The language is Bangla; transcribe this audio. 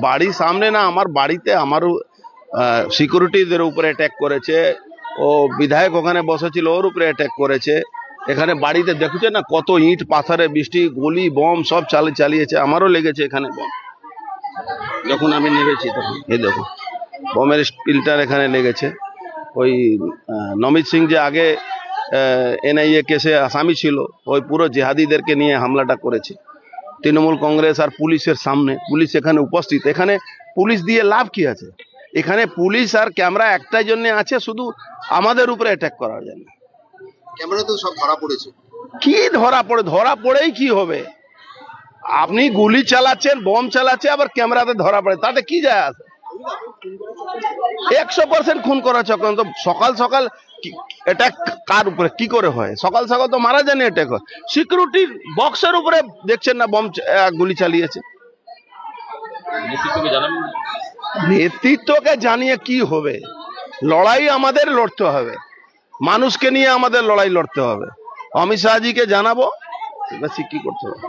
বাড়ির সামনে না, আমার বাড়িতে আমার সিকিউরিটিদের উপরে অ্যাটাক করেছে। ও বিধায়ক ওখানে বসেছিল, ওর উপরে অ্যাটাক করেছে। এখানে বাড়িতে দেখছে না কত ইট পাথরে বৃষ্টি, গুলি বম সব চালিয়েছে। আমারও লেগেছে এখানে বম, যখন আমি নেমেছি তখন। এই দেখো বমের স্পিলটার এখানে লেগেছে। ওই নমিত সিং যে আগে NIA কেসে আসামি ছিল, ওই পুরো জেহাদিদেরকে নিয়ে হামলাটা করেছে। তৃণমূল কংগ্রেস আর পুলিশের সামনে, পুলিশ এখানে উপস্থিত। এখানে পুলিশ দিয়ে লাভ কি আছে? এখানে পুলিশ আর ক্যামেরা একটাই জন্য আছে, শুধু আমাদের উপরে অ্যাটাক করার জন্য। ক্যামেরা তো সব ধরা পড়েছে। কি ধরা পড়েই কি হবে? আপনি গুলি চালাচ্ছেন, বম চালাচ্ছে, আবার ক্যামেরাতে ধরা পড়ে, তাতে কি যায় আসে? 100% খুন করা চক্রান্ত। সকাল সকাল অ্যাটাক কার উপরে কি করে হয়? সকাল সকাল তো মারা যায়নি, অ্যাটাক হয়। সিকিউরিটির বক্সের উপরে দেখছেন না বম গুলি চালিয়েছে। নেতৃত্বকে জানিয়ে কি হবে? লড়াই আমাদের লড়তে হবে, মানুষকে নিয়ে আমাদের লড়াই লড়তে হবে। অমিত শাহজিকে জানাবো কি করতে হবে।